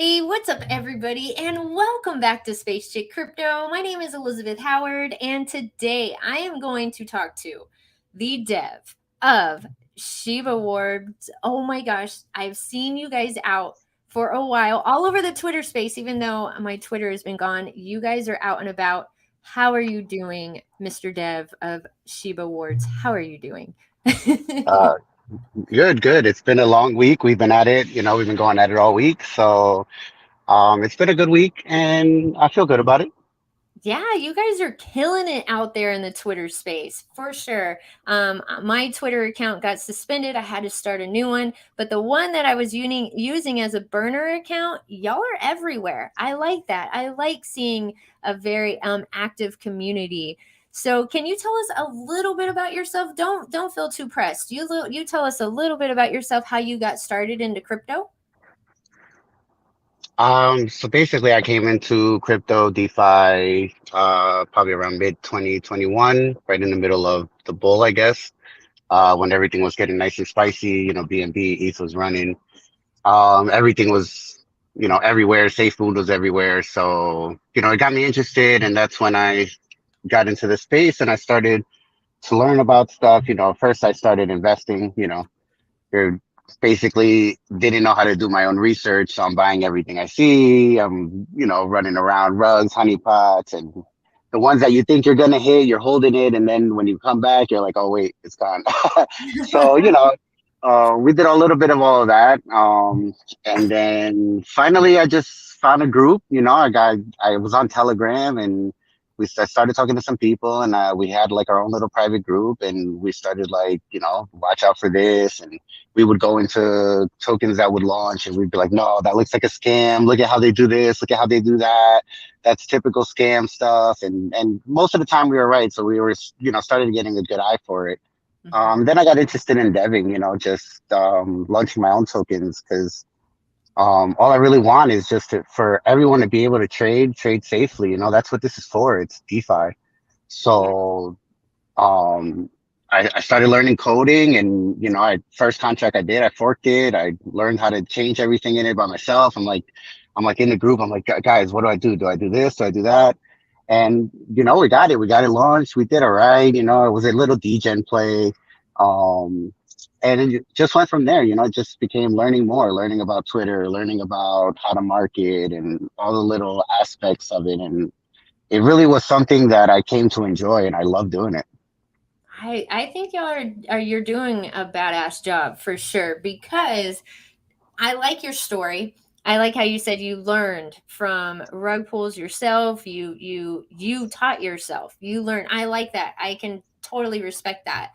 Hey, what's up, everybody, and welcome back to Space Chick Crypto. My name is Elizabeth Howard, and today I am going to talk to the dev of Shibawards. Oh my gosh, I've seen you guys out for a while, all over the Twitter space, even though my Twitter has been gone. You guys are out and about. How are you doing, Mr. Dev of Shibawards? How are you doing? Uh, good. It's been a long week. We've been at it, we've been going at it all week. So, it's been a good week and I feel good about it. Yeah, you guys are killing it out there in the Twitter space for sure. My Twitter account got suspended. I had to start a new one, but the one that I was using as a burner account, y'all are everywhere. I like that. I like seeing a very active community. So, can you tell us a little bit about yourself? Don't feel too pressed. You tell us a little bit about yourself, how you got started into crypto. So basically I came into crypto DeFi, probably around mid 2021, right in the middle of the bull, I guess, when everything was getting nice and spicy, BNB, ETH was running. Everything was, everywhere. Safe Moon was everywhere. So, it got me interested, and that's when I got into the space and I started to learn about stuff. First I started investing, you're basically didn't know how to do my own research. So I'm buying everything I see. I'm, running around rugs, honeypots, and the ones that you think you're gonna hit, you're holding it, and then when you come back, you're like, oh wait, it's gone. So, we did a little bit of all of that. And then finally I just found a group, I was on Telegram and I started talking to some people and we had like our own little private group and we started like, watch out for this. And we would go into tokens that would launch and we'd be like, no, that looks like a scam. Look at how they do this. Look at how they do that. That's typical scam stuff. And most of the time we were right. So we were, started getting a good eye for it. Then I got interested in deving, just launching my own tokens because all I really want is just for everyone to be able to trade safely. That's what this is for. It's DeFi. Yeah. So um, I started learning coding, and I first contract I did, I forked it. I learned how to change everything in it by myself. I'm like in the group. I'm like, guys, what do I do? Do I do this? Do I do that? And we got it. We got it launched. We did all right. It was a little degen play. Um, and it just went from there. It just became learning more, learning about Twitter, learning about how to market and all the little aspects of it. And it really was something that I came to enjoy, and I love doing it. I think y'all are you're doing a badass job for sure because I like your story. I like how you said you learned from rug pulls yourself. You taught yourself. You learned. I like that. I can totally respect that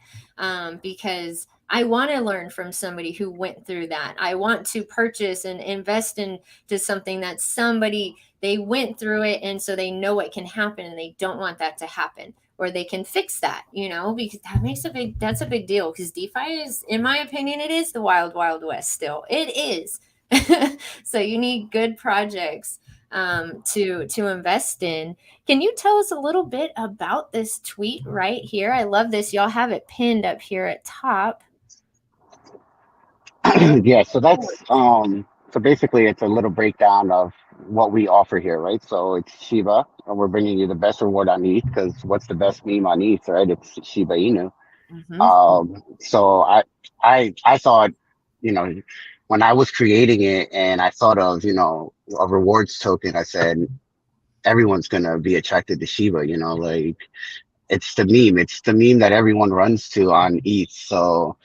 because I want to learn from somebody who went through that. I want to purchase and invest into something that somebody they went through it and so they know what can happen and they don't want that to happen or they can fix that, because that's a big deal because DeFi is, in my opinion, it is the wild west still. It is. So you need good projects to invest in. Can you tell us a little bit about this tweet right here? I love this. Y'all have it pinned up here at top. Real Yeah, so forward. so basically it's a little breakdown of what we offer here, right? So it's Shiba, and we're bringing you the best reward on ETH because what's the best meme on ETH, right? It's Shiba Inu. Mm-hmm. So I thought, you know, when I was creating it and I thought of, a rewards token, I said everyone's gonna be attracted to Shiba, like it's the meme that everyone runs to on ETH. So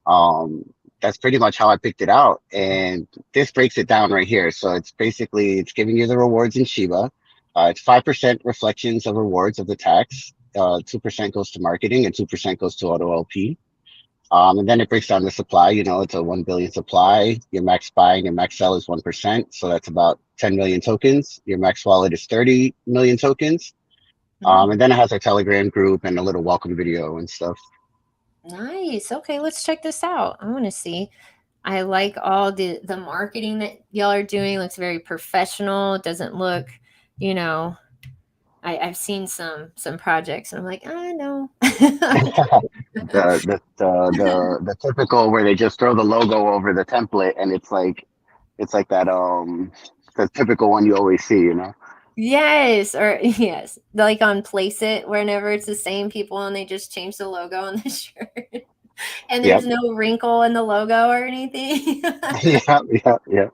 um that's pretty much how I picked it out. And this breaks it down right here. So it's giving you the rewards in Shiba. It's 5% reflections of rewards of the tax. 2% goes to marketing and 2% goes to auto LP. And then it breaks down the supply. It's a 1 billion supply. Your max buy and your max sell is 1%. So that's about 10 million tokens. Your max wallet is 30 million tokens. And then it has our Telegram group and a little welcome video and stuff. Nice. Okay, let's check this out. I want to see. I like all the marketing that y'all are doing. Looks very professional. It doesn't look, you know, I've seen some projects and I'm like, I know. The typical where they just throw the logo over the template and it's like that the typical one you always see, you know? Yes, or yes, like on Place It, whenever it's the same people and they just change the logo on the shirt, and there's Yep. no wrinkle in the logo or anything. Yeah, yeah, yeah.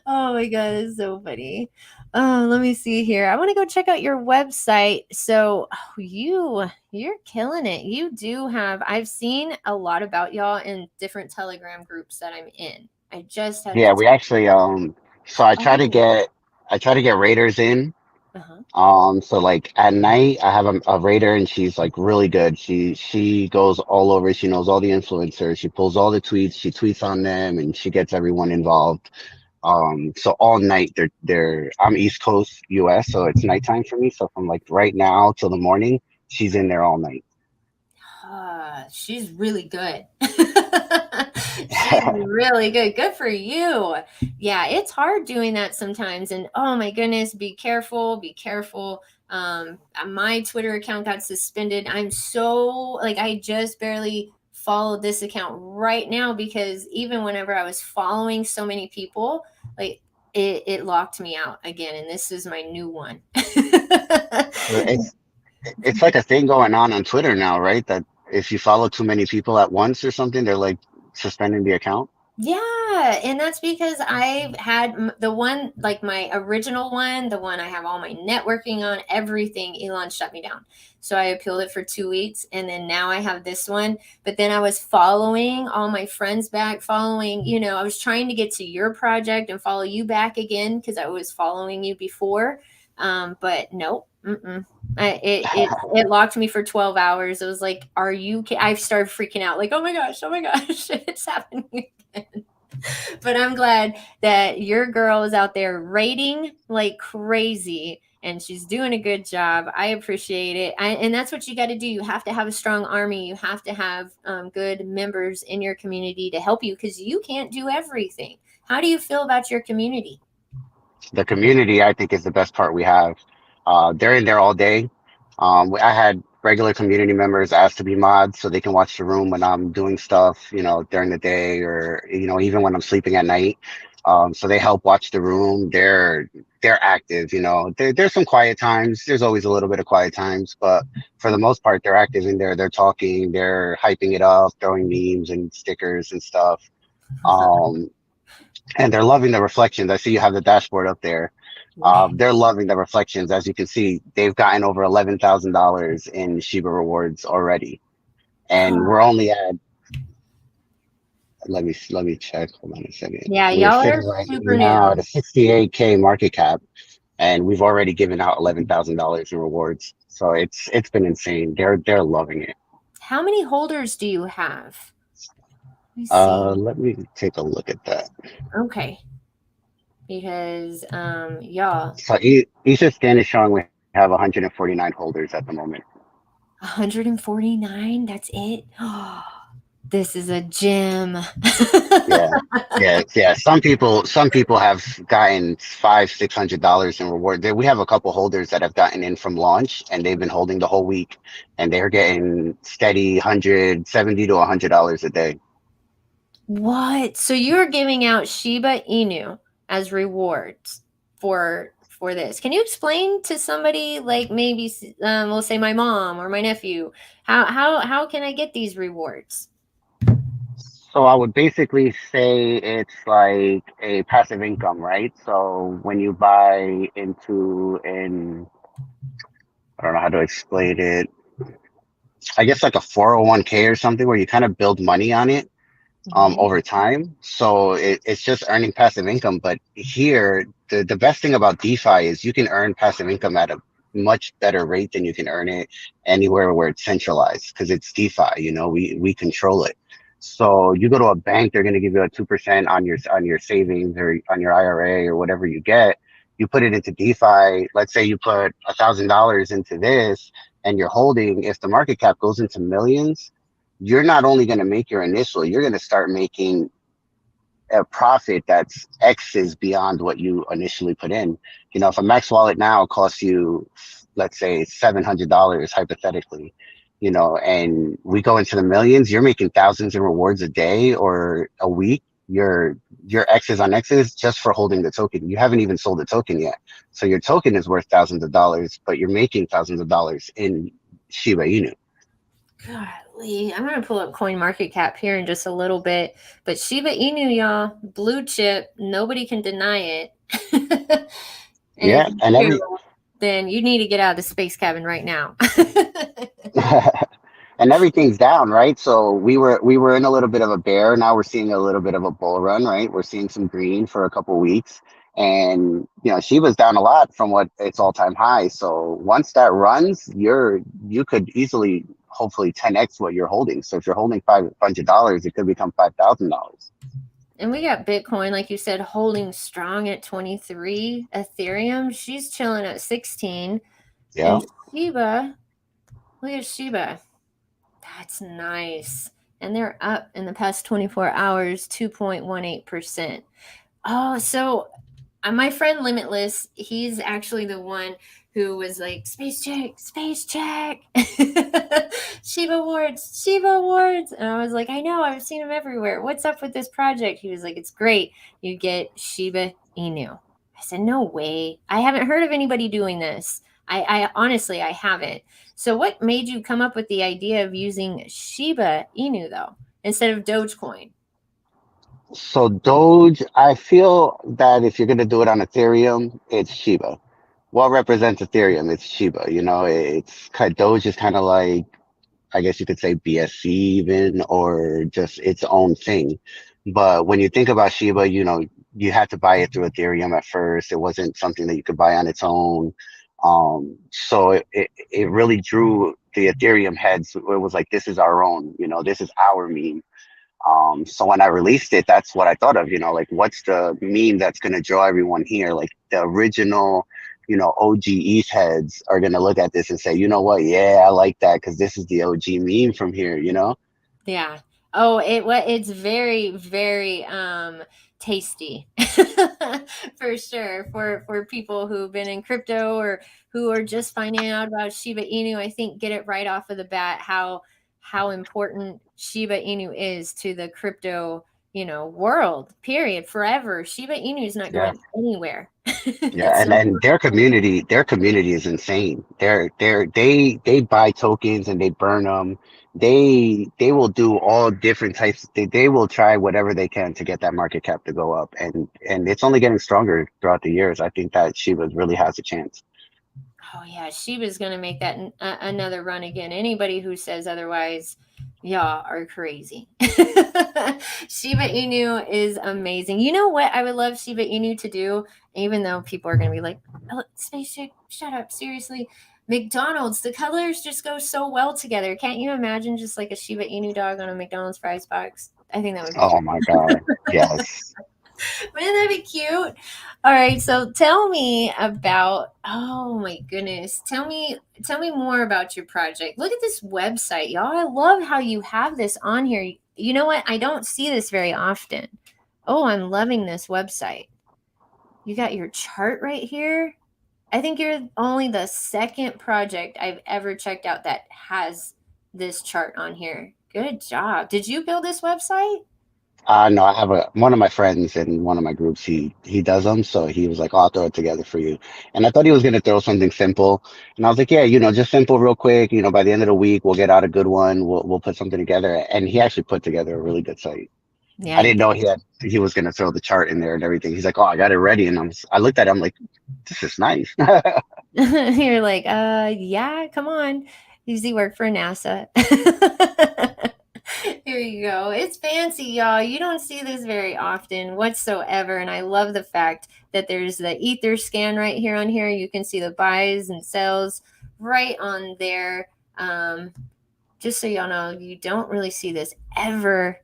Oh my god, it's so funny. Oh, let me see here. I want to go check out your website. So, you're killing it. You do have I've seen a lot about y'all in different Telegram groups that I'm in. I just had Yeah, the we actually so Oh. I try to get raiders in. Uh-huh. So like at night I have a raider and she's like really good. She goes all over, she knows all the influencers, she pulls all the tweets, she tweets on them and she gets everyone involved. So all night I'm East Coast US, so it's nighttime for me. So from like right now till the morning, she's in there all night. She's really good. She's really good. Good for you. Yeah, it's hard doing that sometimes. And oh my goodness, be careful, be careful. My Twitter account got suspended. I'm so like I just barely followed this account right now because even whenever I was following so many people, like it locked me out again. And this is my new one. It's it's like a thing going on Twitter now, right? That if you follow too many people at once or something, they're like suspending the account. Yeah, and that's because I've had the one, like my original one, the one I have all my networking on, everything, Elon shut me down. So I appealed it for 2 weeks, and then now I have this one. But then I was following all my friends back, following, I was trying to get to your project and follow you back again because I was following you before. But nope. Mm-mm. It locked me for 12 hours. It was like, are you? I started freaking out, like, oh my gosh, it's happening. But I'm glad that your girl is out there rating like crazy and she's doing a good job. I appreciate it. And that's what you got to do. You have to have a strong army. You have to have good members in your community to help you because you can't do everything. How do you feel about your community? The community, I think, is the best part we have. They're in there all day. I had regular community members ask to be mods so they can watch the room when I'm doing stuff, during the day or, even when I'm sleeping at night. So they help watch the room. They're active, there's some quiet times. There's always a little bit of quiet times, but for the most part, they're active in there. They're talking, they're hyping it up, throwing memes and stickers and stuff. Um, and they're loving the reflections. I see you have the dashboard up there. Yeah. They're loving the reflections. As you can see, they've gotten over $11,000 in Shiba rewards already, and we're only at. Let me check. Hold on a second. Yeah, We're y'all are sitting right super now at new. a 68K market cap, and we've already given out $11,000 in rewards. So it's been insane. They're loving it. How many holders do you have? Let me see. Let me take a look at that. Okay. Because y'all, So Ether scan is showing we have 149 holders at the moment. 149, that's it. Oh, this is a gem. Yeah. Yeah, yeah. Some people have gotten $500-600 in reward. We have a couple holders that have gotten in from launch and they've been holding the whole week and they're getting steady 170 to $100 a day. What? So you're giving out Shiba Inu as rewards for this. Can you explain to somebody like maybe we'll say my mom or my nephew, how can I get these rewards? So I would basically say it's like a passive income, right? So when you buy into I don't know how to explain it. I guess like a 401k or something where you kind of build money on it Mhm. over time. So it's just earning passive income. But here, the best thing about DeFi is you can earn passive income at a much better rate than you can earn it anywhere where it's centralized because it's DeFi, we control it. So you go to a bank, they're going to give you a 2% on your savings or on your IRA or whatever you get. You put it into DeFi. Let's say you put $1,000 into this and you're holding, if the market cap goes into millions, you're not only going to make your initial, you're going to start making a profit that's X's beyond what you initially put in. If a Max wallet now costs you, let's say, $700 hypothetically, and we go into the millions, you're making thousands in rewards a day or a week. your X's on X's just for holding the token. You haven't even sold the token yet. So your token is worth thousands of dollars, but you're making thousands of dollars in Shiba Inu. Golly, I'm gonna pull up Coin Market Cap here in just a little bit. But Shiba Inu, y'all, blue chip, nobody can deny it. And if Yeah, you and do, every then you need to get out of the space cabin right now. and everything's down, right? So we were in a little bit of a bear. Now we're seeing a little bit of a bull run, right? We're seeing some green for a couple weeks, and Shiba's down a lot from what its all-time high. So once that runs, you could easily, hopefully, 10x what you're holding. So if you're holding $500, it could become $5,000. And we got Bitcoin, like you said, holding strong at 23. Ethereum, she's chilling at 16. Yeah. And Shiba, look at Shiba. That's nice. And they're up in the past 24 hours, 2.18%. Oh, so my friend Limitless, he's actually the one who was like, space check, Shibawards, Shibawards. And I was like, I know, I've seen him everywhere. What's up with this project? He was like, it's great. You get Shiba Inu. I said, no way. I haven't heard of anybody doing this. I honestly, I haven't. So what made you come up with the idea of using Shiba Inu though, instead of Dogecoin? So Doge, I feel that if you're gonna do it on Ethereum, it's Shiba. What represents Ethereum? It's Shiba. It's kind Doge is kind of like, I guess you could say, BSC even, or just its own thing. But when you think about Shiba, you had to buy it through Ethereum at first. It wasn't something that you could buy on its own. So it really drew the Ethereum heads. It was like, this is our own, this is our meme. So when I released it, that's what I thought of, like, what's the meme that's going to draw everyone here? Like the original, OG ETH heads are going to look at this and say, you know what? Yeah, I like that because this is the OG meme from here. Yeah. Oh, it's very, very tasty. For sure. For people who've been in crypto or who are just finding out about Shiba Inu, I think get it right off of the bat how important Shiba Inu is to the crypto, world. Period. Forever. Shiba Inu is not Yeah. going anywhere. Yeah, It's and so then their community is insane. They buy tokens and they burn them. They will do all different types. They will try whatever they can to get that market cap to go up, and it's only getting stronger throughout the years. I think that Shiba really has a chance. Oh yeah, Shiba's gonna make that another run again. Anybody who says otherwise, y'all are crazy. Shiba Inu is amazing. You know what I would love Shiba Inu to do, even though people are gonna be like, oh, "Spaceship, shut up, seriously." McDonald's, the colors just go so well together. Can't you imagine just like a Shiba Inu dog on a McDonald's fries box? I think that would be Oh cute. my God. Yes. Wouldn't that be cute? All right, so tell me about, oh my goodness. Tell me more about your project. Look at this website, y'all. I love how you have this on here. You know what? I don't see this very often. Oh, I'm loving this website. You got your chart right here. I think you're only the second project I've ever checked out that has this chart on here. Good job. Did you build this website? No, I have one of my friends in one of my groups. He does them, so he was like, "Oh, I'll throw it together for you." And I thought he was gonna throw something simple, and I was like, "Yeah, just simple, real quick. By the end of the week, we'll get out a good one. We'll put something together." And he actually put together a really good site. Yeah, I he didn't know he was gonna throw the chart in there and everything. He's like, "Oh, I got it ready," and I looked at it, I'm like, "This is nice." You're like, yeah, come on. Does he work for NASA? Here you go. It's fancy, y'all. You don't see this very often whatsoever. And I love the fact that there's the ether scan right here on here. You can see the buys and sells right on there. Just so y'all know, you don't really see this ever.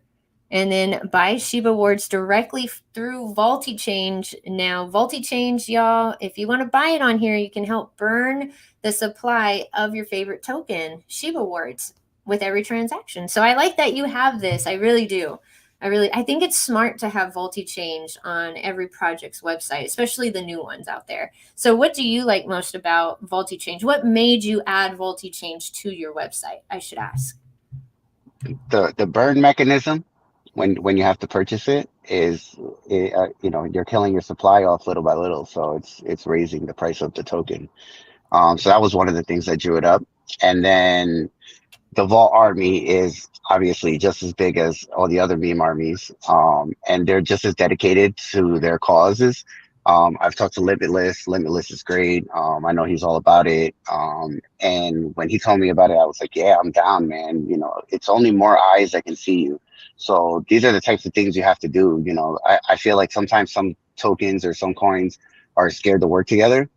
And then buy Shibawards directly through Change. Now, Change, y'all, if you want to buy it on here, you can help burn the supply of your favorite token, Shibawards, with every transaction. So I like that you have this. I really do. I think it's smart to have Change on every project's website, especially the new ones out there. So what do you like most about Change? What made you add Change to your website? I should ask. The burn mechanism when you have to purchase it. is, you're killing your supply off little by little. So it's raising the price of the token. So that was one of the things that drew it up. And then the Vault army is obviously just as big as all the other meme armies, and they're just as dedicated to their causes. I've talked to Limitless. Limitless is great. I know he's all about it. And when he told me about it, I was like, "Yeah, I'm down, man. It's only more eyes that can see you." So these are the types of things you have to do. I feel like sometimes some tokens or some coins are scared to work together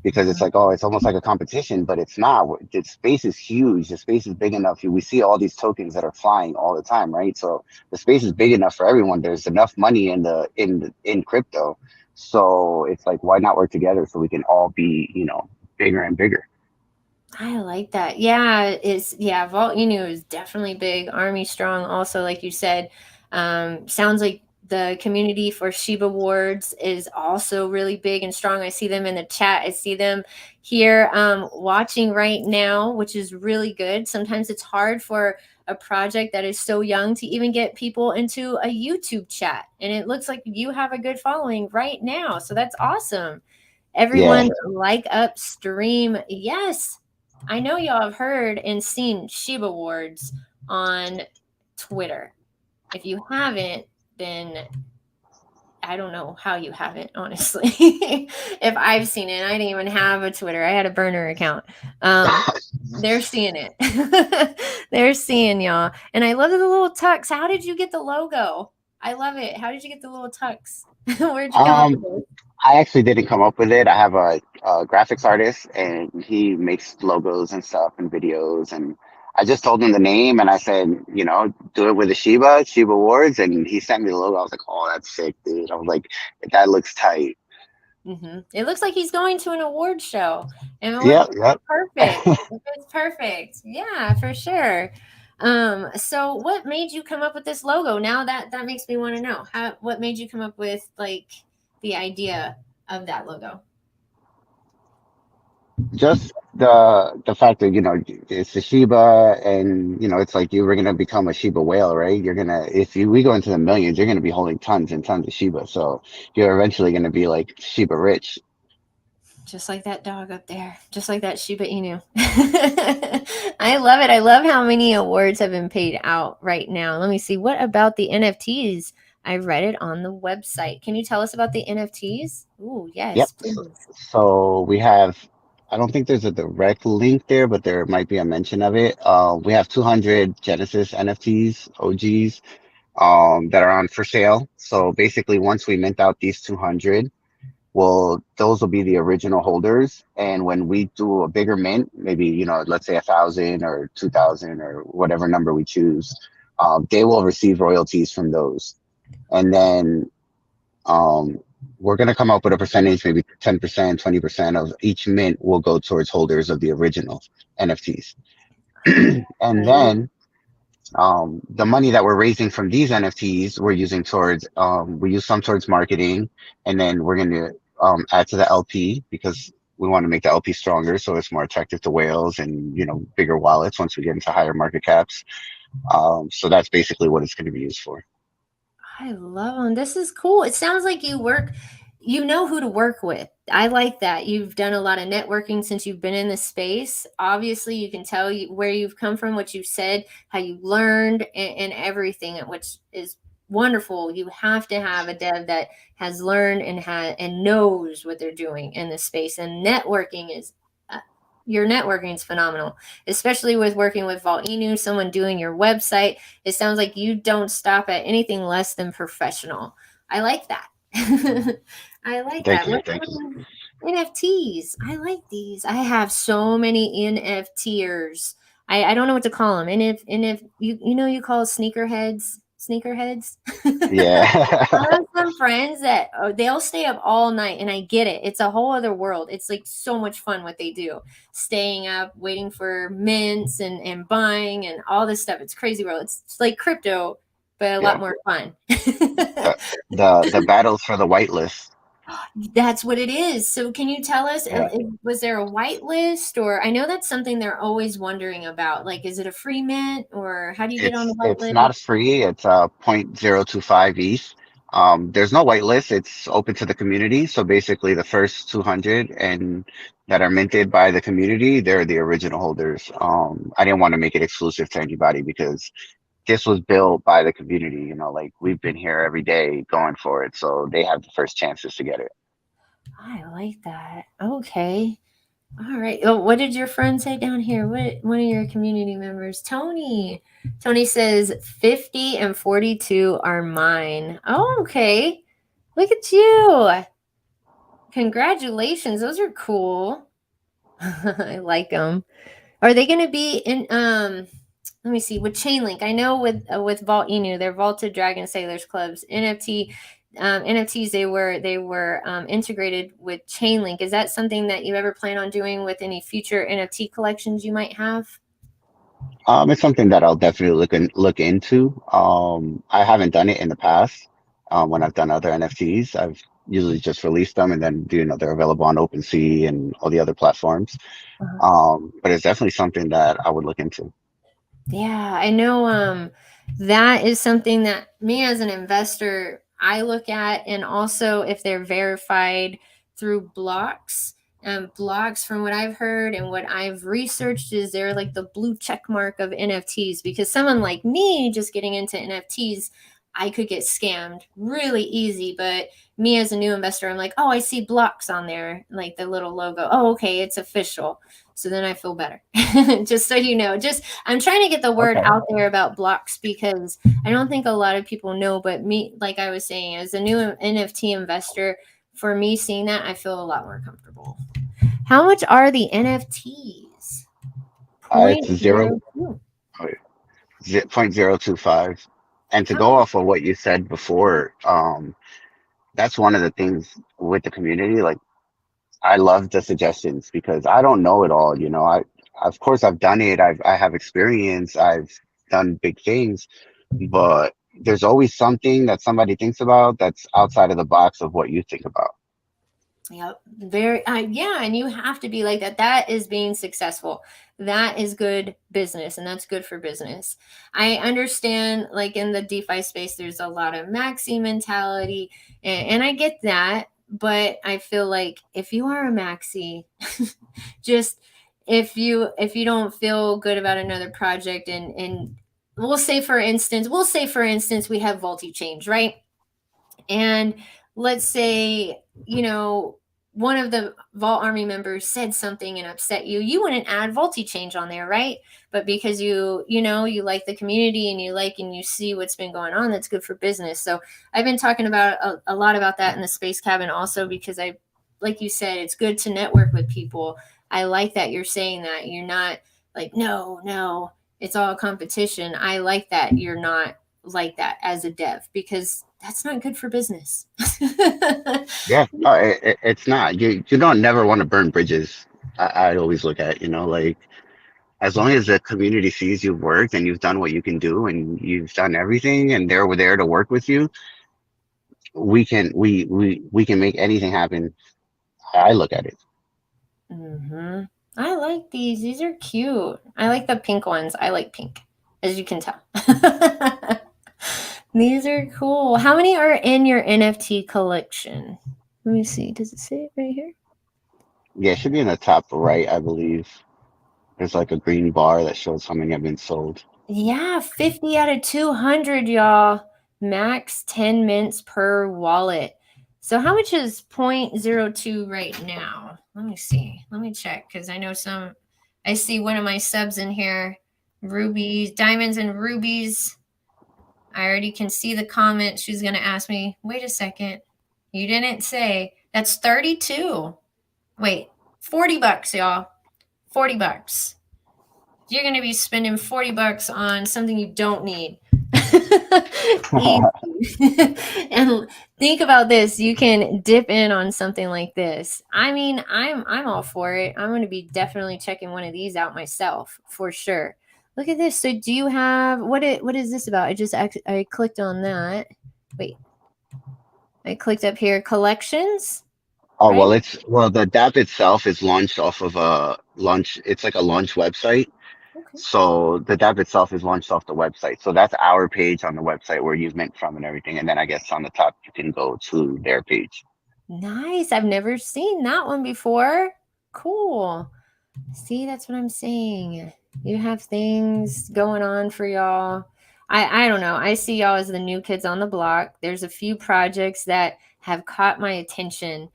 because it's like, oh, it's almost like a competition, but it's not. The space is huge. The space is big enough. We see all these tokens that are flying all the time, right? So the space is big enough for everyone. There's enough money in crypto. So it's like, why not work together so we can all be, bigger and bigger? I like that. Yeah, Vault Inu is definitely big. Army strong also, like you said. Sounds like the community for Shibawards is also really big and strong. I see them in the chat. I see them here watching right now, which is really good. Sometimes it's hard for a project that is so young to even get people into a YouTube chat. And it looks like you have a good following right now. So that's awesome. Yeah. Everyone like upstream. Yes. I know y'all have heard and seen Shibawards on Twitter. If you haven't, then I don't know how you haven't, honestly. If I've seen it, I didn't even have a Twitter. I had a burner account. They're seeing it. They're seeing y'all. And I love the little tux. How did you get the logo? I love it. How did you get the little tux? Where'd you come up with Um, this? I actually didn't come up with it. I have a graphics artist, and he makes logos and stuff and videos. And I just told him the name, and I said, do it with the Shiba Awards, and he sent me the logo. I was like, oh, that's sick, dude. I was like, that looks tight. It looks like he's going to an award show, and Yep, yep. perfect. It's perfect. Yeah, for sure. So what made you come up with this logo? Now that makes me want to know what made you come up with like the idea of that logo. Just the fact that it's the Shiba, and it's like you were gonna become a Shiba whale, right? You're gonna if you we go into the millions, you're gonna be holding tons and tons of Shiba, so you're eventually gonna be like Shiba rich. Just like that dog up there, just like that Shiba Inu. I love it. I love how many awards have been paid out right now. Let me see. What about the NFTs? I read it on the website. Can you tell us about the NFTs? Ooh, Yep. yes, So, please. so we have, I don't think there's a direct link there, but there might be a mention of it. We have 200 Genesis NFTs, OGs, that are on for sale. So basically, once we mint out these 200, well, those will be the original holders. And when we do a bigger mint, maybe, let's say 1,000 or 2,000 or whatever number we choose, they will receive royalties from those. And then um, we're going to come up with a percentage, maybe 10%, 20% of each mint will go towards holders of the original NFTs. And then the money that we're raising from these NFTs, we're using towards, we use some towards marketing, and then we're going to add to the LP because we want to make the LP stronger so it's more attractive to whales and, bigger wallets once we get into higher market caps. So that's basically what it's going to be used for. I love them. This is cool. It sounds like you know who to work with. I like that. You've done a lot of networking since you've been in this space. Obviously, you can tell where you've come from, what you've said, how you learned, and everything, which is wonderful. You have to have a dev that has learned and knows what they're doing in this space. And networking is your networking is phenomenal, especially with working with Vault Inu, someone doing your website. It sounds like you don't stop at anything less than professional. I like that. I like Thank that. you. What Thank you. about NFTs? I like these. I have so many NFTers. I don't know what to call them. And if you call sneakerheads. Yeah. I have some friends that they'll stay up all night, and I get it. It's a whole other world. It's like so much fun what they do, staying up, waiting for mints and buying and all this stuff. It's crazy world. It's like crypto, but a lot Yeah. more fun. The battles for the whitelist. That's what it is. So, can you tell us, Yeah. was there a whitelist, or I know that's something they're always wondering about. Like, is it a free mint, or how do you get on the It's whitelist? not free. It's 0.025 ETH. There's no whitelist. It's open to the community. So basically, the first 200 and that are minted by the community, they're the original holders. I didn't want to make it exclusive to anybody because this was built by the community. You know, like we've been here every day going for it, so they have the first chances to get it. I like that. Okay. All right. Oh, what did your friend say down here? What one of your community members? Tony. Tony says 50 and 42 are mine. Oh, okay. Look at you. Congratulations. Those are cool. I like them. Are they going to be in let me see with Chainlink? I know with Vault Inu, they're Vaulted Dragon Sailors Clubs NFTs. They were integrated with Chainlink. Is that something that you ever plan on doing with any future NFT collections you might have? It's something that I'll definitely look into. I haven't done it in the past. When I've done other NFTs, I've usually just released them and then they're available on OpenSea and all the other platforms. Uh-huh. But it's definitely something that I would look into. Yeah, I know that is something that me as an investor I look at, and also if they're verified through blocks. Blocks, from what I've heard and what I've researched, is they're like the blue check mark of NFTs, because someone like me just getting into NFTs, I could get scammed really easy. But me as a new investor, I'm like, oh, I see blocks on there, like the little logo. Oh, okay, it's official. So then I feel better. Just so you know, just I'm trying to get the word Okay. out there about blocks, because I don't think a lot of people know. But me, like I was saying, as a new NFT investor, for me seeing that, I feel a lot more comfortable. How much are the NFTs? It's Point zero zero two. 0.025. And to go Oh, off of what you said before, that's one of the things with the community. Like I love the suggestions because I don't know it all. You know, of course I've done it. I have experience. I've done big things, but there's always something that somebody thinks about that's outside of the box of what you think about. yep. Very, yeah. And you have to be like that. That is being successful. That is good business, and that's good for business. I understand, like in the DeFi space, there's a lot of maxi mentality, and I get that. But I feel like if you are a maxi, just if you don't feel good about another project, and we'll say for instance we have Volti change, right? And let's say, one of the Vault Army members said something and upset you, you wouldn't add Volti change on there, right? But because you like the community, and you see what's been going on, that's good for business. So I've been talking about a lot about that in the space cabin also, because like you said, it's good to network with people. I like that you're saying that you're not like, no, no, it's all competition. I like that you're not like that as a dev, because that's not good for business. Yeah, it's not. You don't never want to burn bridges. I always look at, like as long as the community sees you've worked and you've done what you can do and you've done everything and they're there to work with you, we can make anything happen. I look at it. Hmm. I like these. These are cute. I like the pink ones. I like pink, as you can tell. These are cool. How many are in your NFT collection? Let me see. Does it say it right here? Yeah, it should be in the top right, I believe. There's like a green bar that shows how many have been sold. Yeah, 50 out of 200, y'all. Max 10 mints per wallet. So how much is 0.02 right now? Let me see. Let me check, because I see one of my subs in here. Rubies, diamonds and rubies. I already can see the comment. She's going to ask me, wait a second. You didn't say. That's 32. Wait, $40, y'all. $40. You're going to be spending $40 on something you don't need. Easy. And think about this, you can dip in on something like this. I mean, I'm all for it. I'm going to be definitely checking one of these out myself for sure. Look at this. So do you have what is this about? I clicked on that. Wait. I clicked up here, collections, Oh, right? the DApp itself is launched off of a launch. It's like a launch website. So the dev itself is launched off the website. So that's our page on the website where you've mint from and everything. And then I guess on the top you can go to their page. Nice. I've never seen that one before. Cool. See, that's what I'm saying. You have things going on for y'all. I don't know. I see y'all as the new kids on the block. There's a few projects that have caught my attention,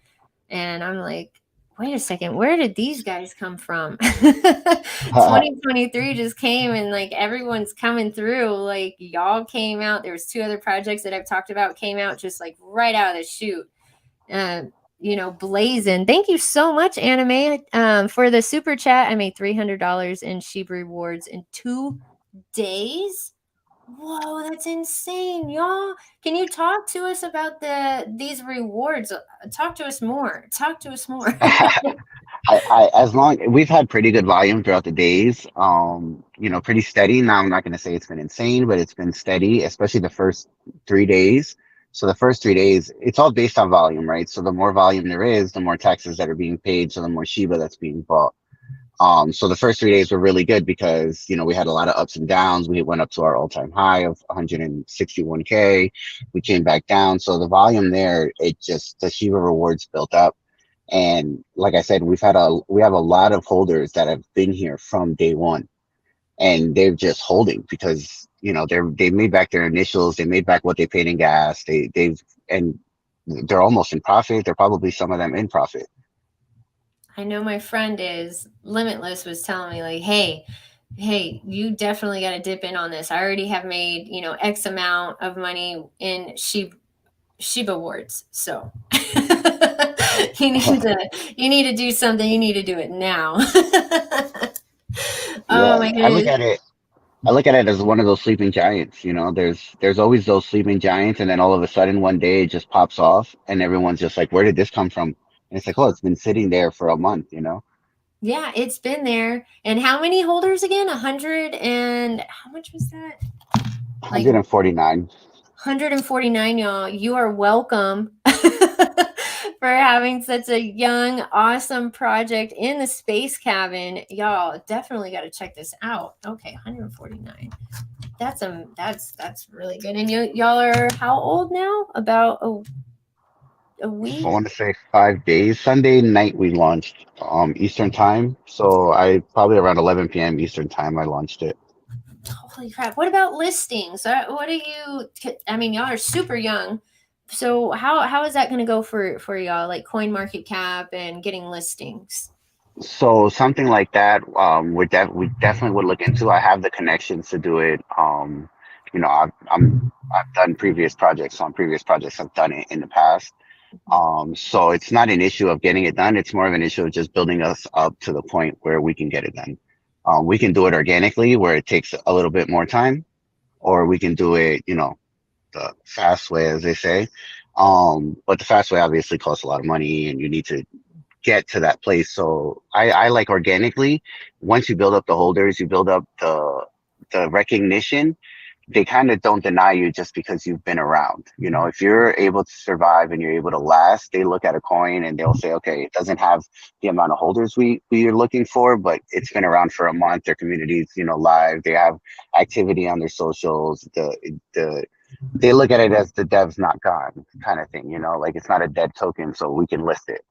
and I'm like, wait a second, where did these guys come from? 2023 just came and like everyone's coming through. Like y'all came out. There was two other projects that I've talked about came out just like right out of the chute. uh, blazing. Thank you so much, Anime, for the super chat. I made $300 in Sheep rewards in 2 days. Whoa, that's insane, y'all. Can you talk to us about these rewards? Talk to us more. Talk to us more. As long we've had pretty good volume throughout the days, pretty steady. Now I'm not going to say it's been insane, but it's been steady, especially the first 3 days. So the first 3 days, it's all based on volume, right? So the more volume there is, the more taxes that are being paid, so the more Shiba that's being bought. So the first 3 days were really good because, we had a lot of ups and downs. We went up to our all-time high of 161K. We came back down. So the volume there, the Shiba rewards built up. And like I said, we have a lot of holders that have been here from day one, and they're just holding because they made back their initials, they made back what they paid in gas, and they're almost in profit. They're probably some of them in profit. I know my friend is Limitless was telling me like, hey, you definitely got to dip in on this. I already have made, X amount of money in Shibawards. So you need to do something. You need to do it now. Oh Yeah, my goodness. I look at it as one of those sleeping giants. There's always those sleeping giants, and then all of a sudden one day it just pops off, and everyone's just like, "Where did this come from?" And it's like, "Oh, it's been sitting there for a month." Yeah, it's been there. And how many holders again? 100 and how much was that? Like 149. 149, y'all. You are welcome for having such a young, awesome project in the space cabin. Y'all definitely got to check this out. Okay, 149. That's really good. And y'all are how old now? About a I week? want to say 5 days. Sunday night we launched Eastern time, so I probably around 11 p.m. Eastern time I launched it. Holy crap. What about listings? What are you I mean, y'all are super young. So how is that going to go for y'all like coin market cap and getting listings? So something like that, we definitely would look into. I have the connections to do it. I've done previous projects on previous projects. I've done it in the past. So it's not an issue of getting it done. It's more of an issue of just building us up to the point where we can get it done. We can do it organically, where it takes a little bit more time, or we can do it, the fast way, as they say. But the fast way obviously costs a lot of money, and you need to get to that place. So I like organically. Once you build up the holders, you build up the recognition. They kind of don't deny you just because you've been around. If you're able to survive and you're able to last, they look at a coin and they'll say, okay, it doesn't have the amount of holders we are looking for, but it's been around for a month. Their community's, live. They have activity on their socials. They look at it as the dev's not gone kind of thing, like it's not a dead token, so we can list it.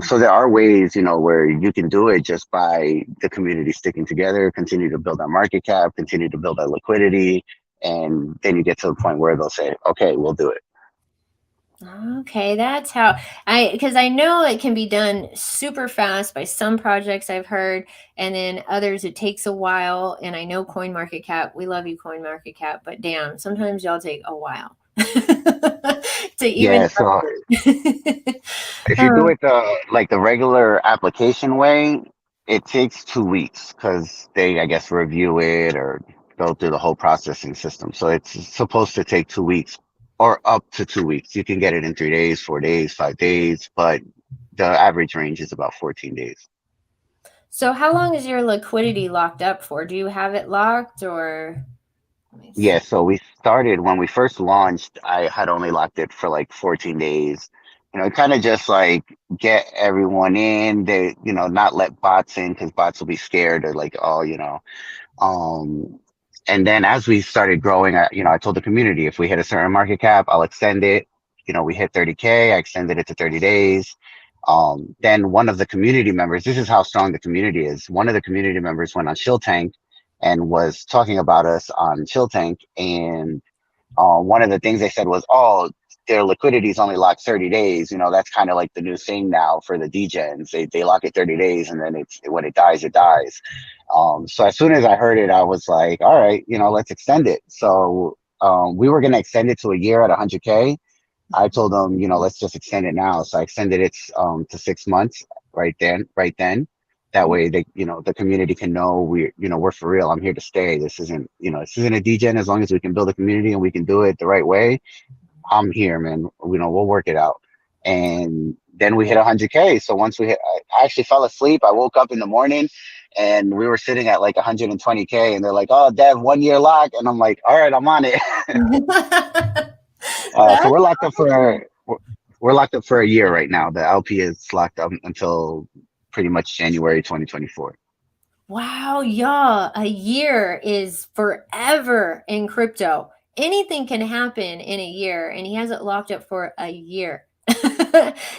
So there are ways, where you can do it just by the community sticking together, continue to build our market cap, continue to build our liquidity, and then you get to the point where they'll say, "Okay, we'll do it." Okay, that's how because I know it can be done super fast by some projects I've heard, and then others it takes a while. And I know Coin Market Cap, we love you, Coin Market Cap, but damn, sometimes y'all take a while to even Yeah. So update. if you do Oh, it the regular application way, it takes 2 weeks because they, I guess, review it or go through the whole processing system. So it's supposed to take 2 weeks or up to 2 weeks. You can get it in 3 days, 4 days, 5 days, but the average range is about 14 days. so how long is your liquidity locked up for? Do you have it locked or let me Yeah, see. so we started when we first launched, I had only locked it for like 14 days. Kind of just like get everyone in, not let bots in because bots will be scared or like, oh, Um, and then as we started growing, I told the community if we hit a certain market cap, I'll extend it. We hit 30K, I extended it to 30 days. Then one of the community members, this is how strong the community is. One of the community members went on Shill Tank and was talking about us on Shill Tank. And one of the things they said was, oh, their liquidity is only locked 30 days. That's kind of like the new thing now for the degens. They lock it 30 days and then when it dies, it dies. So as soon as I heard it, I was like, all right, let's extend it. So we were going to extend it to a year at 100K. I told them, let's just extend it now. So I extended it to 6 months right then. That way the community can know we're for real. I'm here to stay. This isn't a degen. As long as we can build a community and we can do it the right way, I'm here, man. We'll work it out. And then we hit 100K. So once I actually fell asleep. I woke up in the morning and we were sitting at like 120K and they're like, oh, Dev, 1 year lock. And I'm like, all right, I'm on it. So That's we're locked up for a year right now. The LP is locked up until pretty much January 2024. wow, y'all. A year is forever in crypto. Anything can happen in a year, and he has it locked up for a year.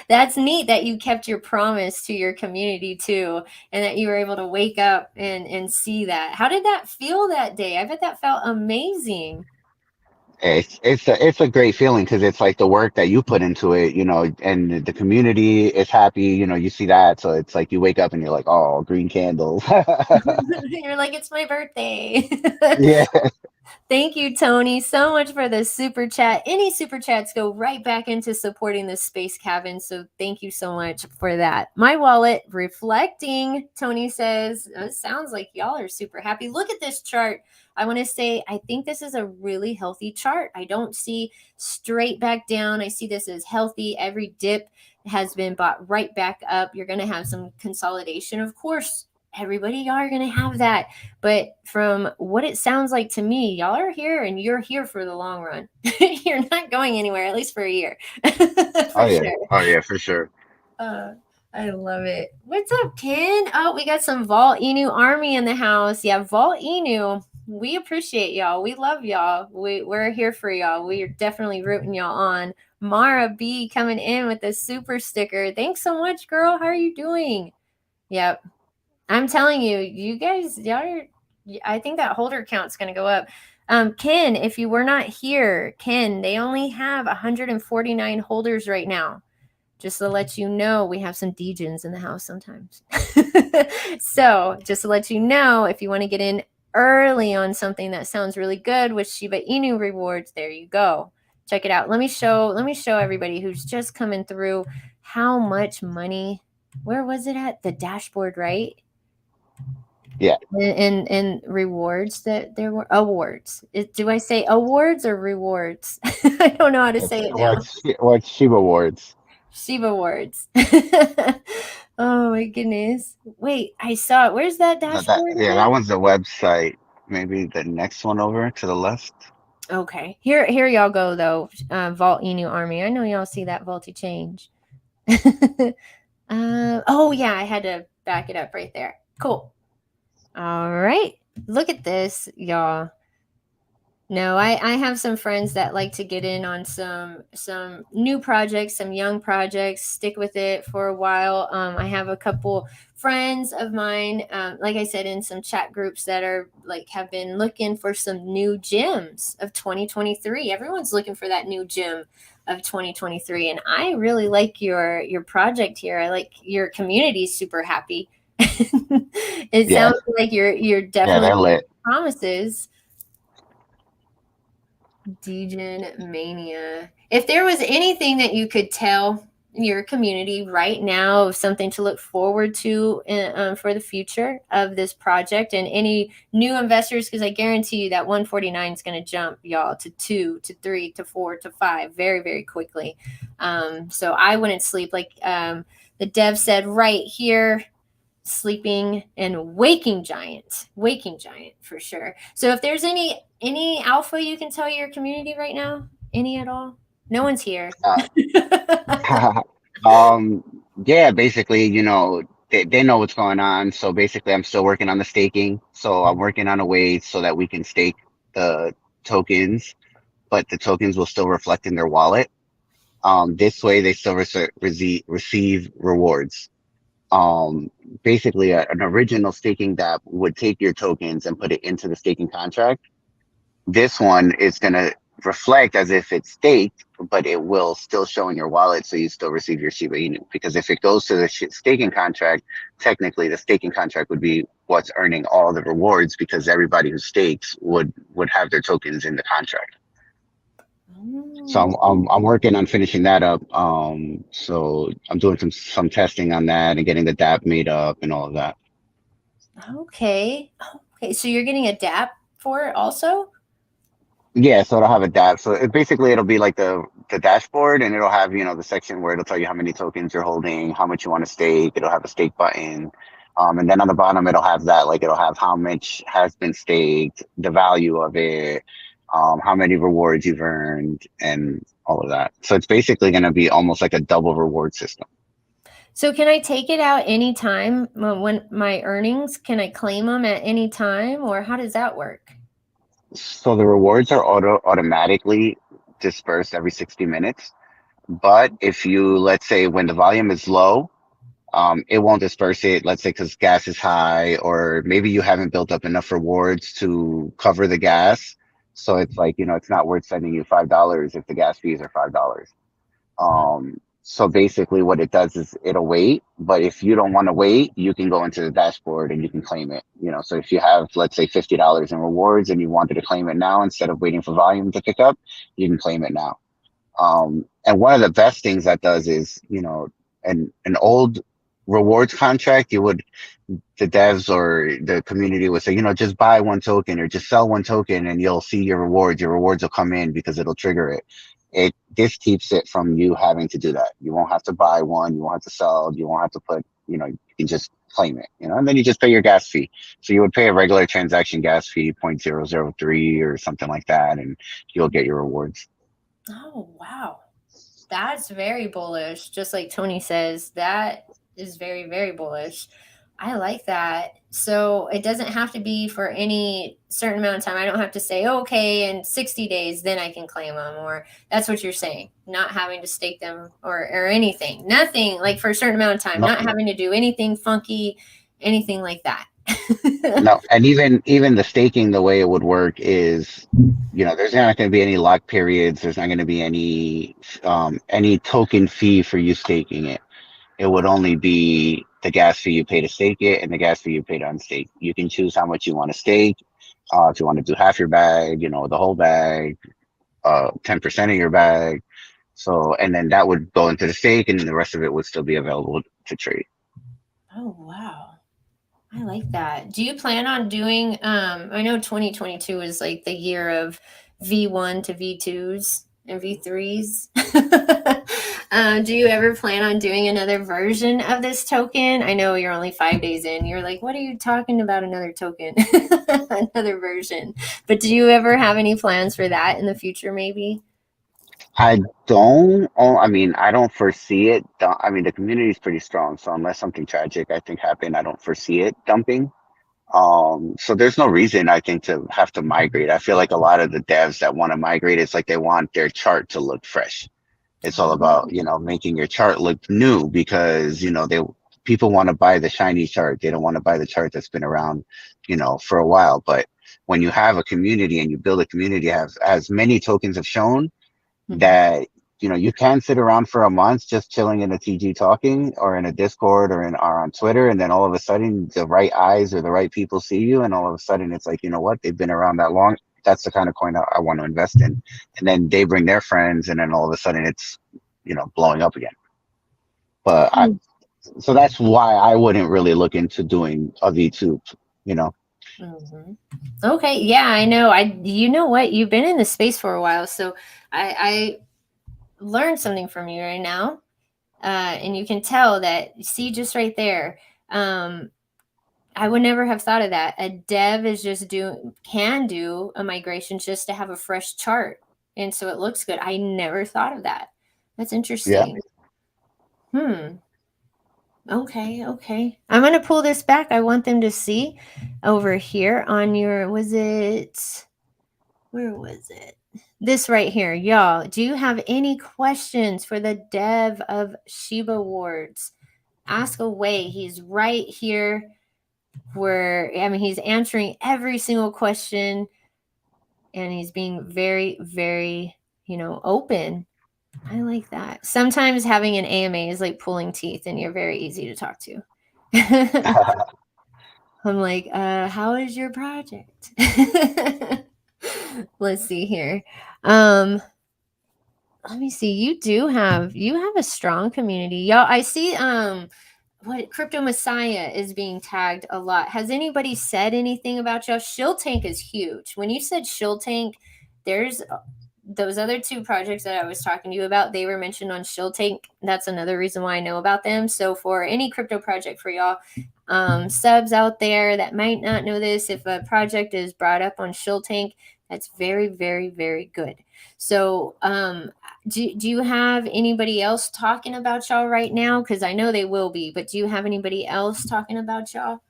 That's neat that you kept your promise to your community too, and that you were able to wake up and see that. How did that feel that day? I bet that felt amazing. It's a great feeling because it's like the work that you put into it, and the community is happy, you see that. So it's like you wake up and you're like, oh, green candles. You're like, it's my birthday. Yeah. Thank you, Tony, so much for the super chat. Any super chats go right back into supporting the Space Cabin. So thank you so much for that. My wallet reflecting, Tony says, it sounds like y'all are super happy. Look at this chart. I want to say, I think this is a really healthy chart. I don't see straight back down. I see this as healthy. Every dip has been bought right back up. You're going to have some consolidation, of course. Everybody, y'all are going to have that. But from what it sounds like to me, y'all are here and you're here for the long run. You're not going anywhere, at least for a year. Oh For yeah. sure. Oh yeah, for sure. Uh, I love it. What's up, Ken? Oh, we got some Vault Inu Army in the house. Yeah, Vault Inu. We appreciate y'all. We love y'all. We're here for y'all. We are definitely rooting y'all on. Mara B coming in with a super sticker. Thanks so much, girl. How are you doing? Yep. I'm telling you, you guys, y'all are, I think that holder count's going to go up. Ken, if you were not here, Ken, they only have 149 holders right now. Just to let you know, we have some degens in the house sometimes. So, just to let you know, if you want to get in early on something that sounds really good with Shiba Inu rewards, there you go. Check it out. Let me show everybody who's just coming through how much money. Where was it at? The dashboard, right? Yeah. And rewards, that there were awards. Do I say awards or rewards? I don't know how to say it now. What's Shibawards? Shibawards. Oh my goodness. Wait, I saw it. Where's that dashboard Yeah, again? that one's the website. Maybe the next one over to the left. Okay. Here y'all go though. Vault Enu Army. I know y'all see that vaulty change. Oh yeah, I had to back it up right there. Cool. All right. Look at this, y'all. No, I have some friends that like to get in on some new projects, some young projects, stick with it for a while. I have a couple friends of mine, like I said, in some chat groups that are like have been looking for some new gems of 2023. Everyone's looking for that new gem of 2023, and I really like your project here. I like your community. Super happy. It Yeah. sounds like you're Yeah, definitely they're lit. promises. Degen mania. If there was anything that you could tell your community right now of something to look forward to for the future of this project and any new investors, because I guarantee you that 149 is going to jump y'all to 2 to 3 to 4 to 5 very, very quickly. So I wouldn't sleep like the dev said right here, sleeping and waking giant for sure. So if there's any alpha you can tell your community right now, any at all? No one's here. Uh, yeah, basically, they know what's going on. So basically, I'm still working on the staking. So I'm working on a way so that we can stake the tokens, but the tokens will still reflect in their wallet. This way, they still receive rewards. Um, Basically, an original staking dApp would take your tokens and put it into the staking contract. This one is going to reflect as if it's staked, but it will still show in your wallet, so you still receive your Shiba Inu. Because if it goes to the staking contract, technically the staking contract would be what's earning all the rewards because everybody who stakes would have their tokens in the contract. So Mm, I'm working on finishing that up. So I'm doing some testing on that and getting the dApp made up and all of that. okay. Okay. So you're getting a DApp for it also? Yeah, so it'll have a dApp. So basically it'll be like the dashboard, and it'll have, the section where it'll tell you how many tokens you're holding, how much you want to stake. It'll have a stake button. And then on the bottom it'll have that, like it'll have how much has been staked, the value of it, how many rewards you've earned, and all of that. So it's basically going to be almost like a double reward system. So can I take it out anytime when my earnings? Can I claim them at any time, or how does that work? So the rewards are automatically dispersed every 60 minutes. But if you, let's say when the volume is low, it won't disperse it, let's say because gas is high, or maybe you haven't built up enough rewards to cover the gas. So it's like, it's not worth sending you $5 if the gas fees are $5. So basically what it does is it'll wait, but if you don't want to wait, you can go into the dashboard and you can claim it. So if you have, let's say, $50 in rewards and you wanted to claim it now instead of waiting for volume to pick up, you can claim it now. And one of the best things that does is, an old rewards contract, the devs or the community would say, just buy one token or just sell one token and you'll see your rewards. Your rewards will come in because it'll trigger it. This keeps it from you having to do that. You won't have to buy one. You won't have to sell. You won't have to put, you can just claim it, and then you just pay your gas fee. So you would pay a regular transaction gas fee, 0.003 or something like that, and you'll get your rewards. Oh, wow. That's very bullish. Just like Tony says, that is very, very bullish. I like that. So it doesn't have to be for any certain amount of time. I don't have to say, oh, okay, in 60 days, then I can claim them. Or that's what you're saying, not having to stake them or anything. Nothing like for a certain amount of time, No, not having to do anything funky, anything like that. no, and even the staking, the way it would work is, there's not going to be any lock periods. There's not going to be any token fee for you staking it. It would only be the gas fee you pay to stake it and the gas fee you pay to unstake. You can choose how much you want to stake. If you want to do half your bag, the whole bag, 10% of your bag. So, and then that would go into the stake, and the rest of it would still be available to trade. Oh, wow. I like that. Do you plan on doing I know 2022 is like the year of V1 to V2s and V3s. Do you ever plan on doing another version of this token? I know you're only 5 days in. You're like, what are you talking about? Another token, another version. But do you ever have any plans for that in the future, maybe? I don't. Oh, I mean, I don't foresee it. I mean, the community is pretty strong, so unless something tragic, I think, happened, I don't foresee it dumping. So there's no reason I think to have to migrate. I feel like a lot of the devs that want to migrate, it's like they want their chart to look fresh. It's all about, making your chart look new because, people want to buy the shiny chart. They don't want to buy the chart that's been around, for a while. But when you have a community and you build a community, have as many tokens have shown Mhm. that you can sit around for a month just chilling in a TG talking or in a Discord or on Twitter, and then all of a sudden the right eyes or the right people see you, and all of a sudden it's like, what, they've been around that long. That's the kind of coin I want to invest in, and then they bring their friends, and then all of a sudden it's blowing up again. But so that's why I wouldn't really look into doing a V2. You know, Mm-hmm. Okay, yeah, I know. You know what? You've been in the space for a while, so I learned something from you right now, and you can tell that. See, just right there. Um, I would never have thought of that. A dev is just can do a migration just to have a fresh chart, and so it looks good. I never thought of that. That's yeah. interesting. Hmm. Okay, okay. I'm gonna pull this back. I want them to see over here on your, was it, where was it? This right here, y'all. Do you have any questions for the dev of Shibawards? Ask away. He's right here. Where, I mean, he's answering every single question, and he's being very, very, open. I like that. Sometimes having an AMA is like pulling teeth, and you're very easy to talk to. I'm like, how is your project? Let's see here. Let me see. You have a strong community. Y'all, I see what Crypto Messiah is being tagged a lot. Has anybody said anything about y'all? Shill Tank is huge. When you said Shill Tank, there's those other two projects that I was talking to you about, they were mentioned on Shill Tank. That's another reason why I know about them. So for any crypto project for y'all, subs out there that might not know this, if a project is brought up on Shill Tank, that's very, very, very good. So do you have anybody else talking about y'all right now? Because I know they will be, but do you have anybody else talking about y'all?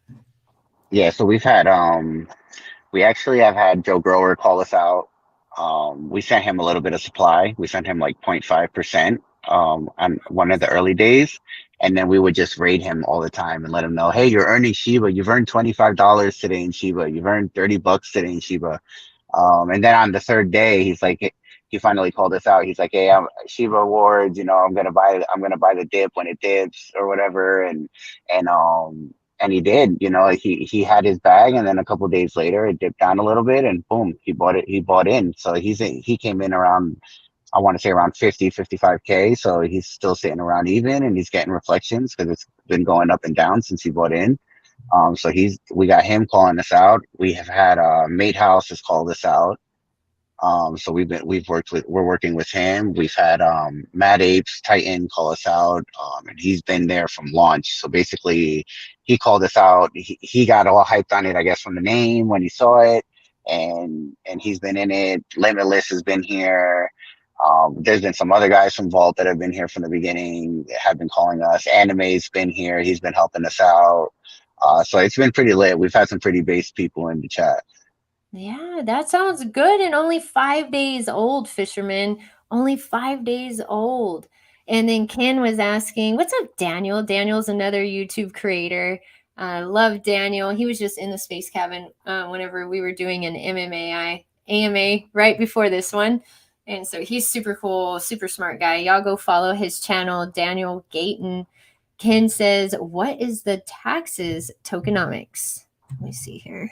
Yeah, so we actually have had Joe Grower call us out. We sent him a little bit of supply. We sent him like 0.5% on one of the early days. And then we would just raid him all the time and let him know, hey, you're earning Shiba. You've earned $25 today in Shiba. You've earned $30 today in Shiba. And then on the third day, he finally called us out. He's like, "Hey, I'm Shiba Awards. I'm gonna buy the dip when it dips or whatever." And he did. He had his bag, and then a couple days later, it dipped down a little bit, and boom, he bought it. He bought in. So he came in around, I want to say around 55K. So he's still sitting around even, and he's getting reflections because it's been going up and down since he bought in. So we got him calling us out. We have had Mate House has called us out. So we're working with him. We've had Mad Apes Titan call us out, and he's been there from launch. So basically, he called us out. He got all hyped on it, I guess, from the name when he saw it, and he's been in it. Limitless has been here. There's been some other guys from Vault that have been here from the beginning, have been calling us. Anime's been here. He's been helping us out. So it's been pretty lit. We've had some pretty base people in the chat. Yeah, that sounds good. And only 5 days old, fisherman. Only 5 days old. And then Ken was asking, what's up, Daniel? Daniel's another YouTube creator. Love Daniel. He was just in the space cabin whenever we were doing an AMA right before this one. And so he's super cool, super smart guy. Y'all go follow his channel, Daniel Gayton. Ken says, what is the taxes tokenomics? Let me see here.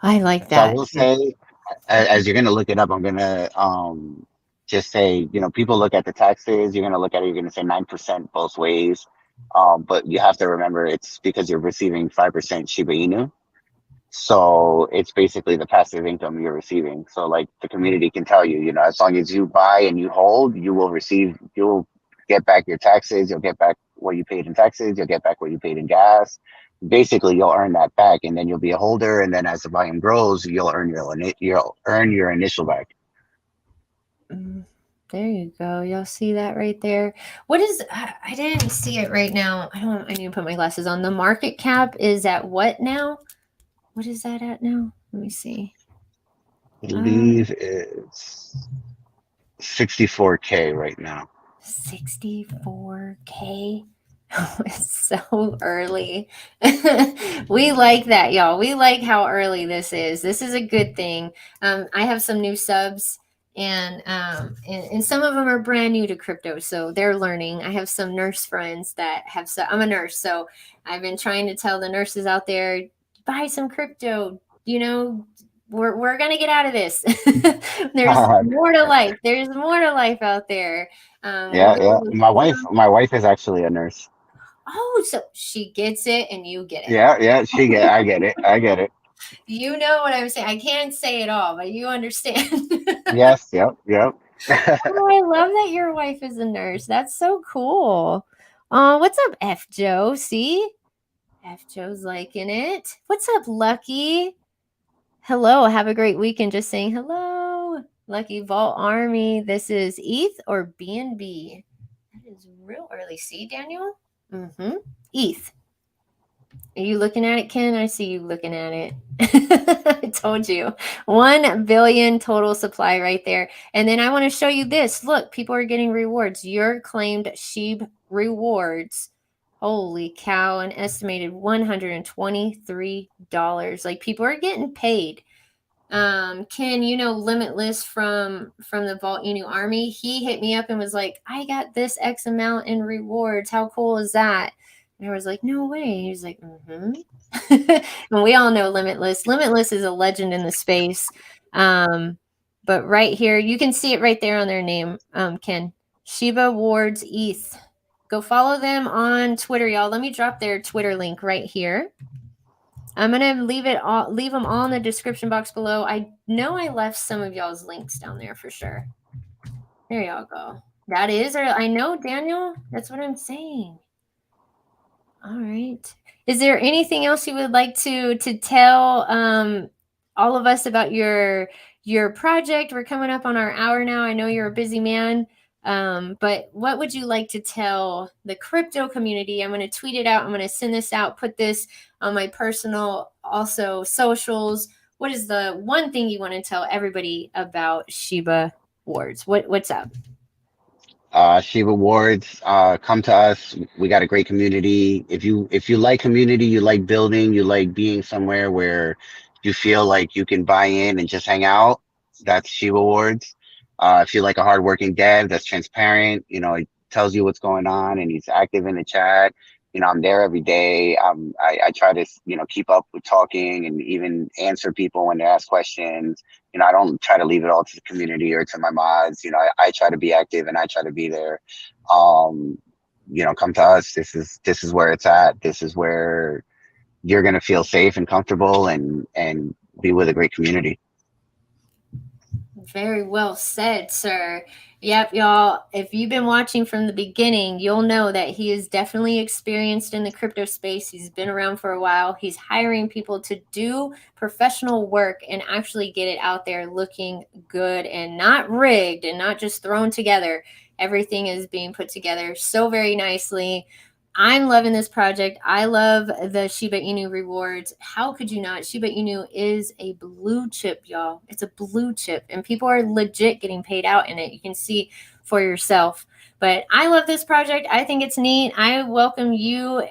I like So I that. will say, as you're gonna look it up, I'm gonna just say, people look at the taxes, you're gonna look at it, you're gonna say 9% both ways. But you have to remember it's because you're receiving 5% Shiba Inu. So it's basically the passive income you're receiving. So like the community can tell you, as long as you buy and you hold, you'll get back your taxes, you'll get back what you paid in taxes, you'll get back what you paid in gas. Basically, you'll earn that back, and then you'll be a holder. And then as the volume grows, you'll earn your initial back. Mm, there you go. Y'all see that right there? What is, I didn't see it right now. I need to put my glasses on. The market cap is at what now? What is that at now? Let me see. I believe it's 64K right now. 64K. Oh, it's so early. We like that, y'all. We like how early this is. This is a good thing. I have some new subs, and some of them are brand new to crypto, so they're learning. I have some nurse friends that have. I'm a nurse, so I've been trying to tell the nurses out there, buy some crypto. We're gonna get out of this. There's more to life. There's more to life out there. We're Yeah, yeah. going. My wife is actually a nurse. Oh, so she gets it and you get it. Yeah, yeah. I get it. I get it. You know what I'm saying. I can't say it all, but you understand. Yes, yep, yep. Oh, I love that your wife is a nurse. That's so cool. What's up, F Joe? See? F Joe's liking it. What's up, Lucky? Hello, have a great weekend. Just saying hello. Lucky Vault Army. This is ETH or BNB. That is real early. See, Daniel? Mm-hmm. ETH. Are you looking at it, Ken? I see you looking at it. I told you. 1 billion total supply right there. And then I want to show you this. Look, people are getting rewards. Your claimed SHIB rewards. Holy cow, an estimated $123. Like, people are getting paid. Ken, Limitless from the Vault Inu Army, he hit me up and was like, I got this X amount in rewards. How cool is that? And I was like, no way. He was like, mm-hmm. And we all know Limitless. Limitless is a legend in the space. But right here, you can see it right there on their name, Ken. Shibawards ETH. Go follow them on Twitter, y'all. Let me drop their Twitter link right here. I'm gonna leave them all in the description box below. I know I left some of y'all's links down there for sure. There y'all go. That is, I know, Daniel. That's what I'm saying. All right. Is there anything else you would like to tell all of us about your project? We're coming up on our hour now. I know you're a busy man. But what would you like to tell the crypto community? I'm going to tweet it out. I'm going to send this out, put this on my personal, also socials. What is the one thing you want to tell everybody about Shibawards? What's up? Shibawards, come to us. We got a great community. If you like community, you like building, you like being somewhere where you feel like you can buy in and just hang out, that's Shibawards. If you like a hardworking dev that's transparent, he tells you what's going on and he's active in the chat. I'm there every day. I try to, keep up with talking and even answer people when they ask questions. I don't try to leave it all to the community or to my mods. I try to be active and I try to be there. Come to us. This is where it's at. This is where you're gonna feel safe and comfortable and be with a great community. Very well said, sir. Yep, y'all. If you've been watching from the beginning, you'll know that he is definitely experienced in the crypto space. He's been around for a while. He's hiring people to do professional work and actually get it out there looking good and not rigged and not just thrown together. Everything is being put together so very nicely. I'm loving this project. I love the Shiba Inu rewards. How could you not? Shiba Inu is a blue chip, y'all. It's a blue chip, and people are legit getting paid out in it. You can see for yourself. But I love this project. I think it's neat. I welcome you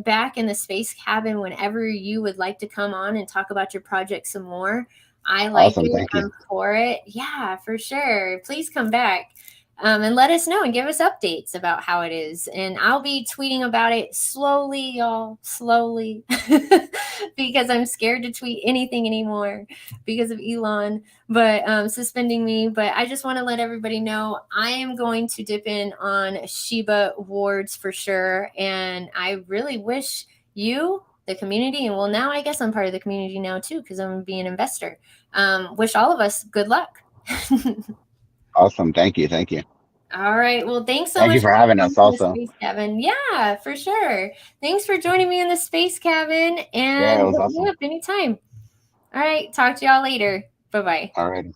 back in the space cabin whenever you would like to come on and talk about your project some more. I like Awesome, it. thank you. I'm for it. Yeah, for sure. Please come back. And let us know and give us updates about how it is. And I'll be tweeting about it slowly, y'all, slowly, because I'm scared to tweet anything anymore because of Elon, but suspending me. But I just want to let everybody know I am going to dip in on Shibawards for sure. And I really wish you, the community, and well, now I guess I'm part of the community now too, because I'm being an investor. Wish all of us good luck. Awesome, thank you. All right. Well, thanks so Thank much you for for having joining us me in the also. space cabin. Yeah, for sure. Thanks for joining me in the space cabin, Yeah, and it was hit me awesome. up anytime. All right. Talk to y'all later. Bye-bye. All right.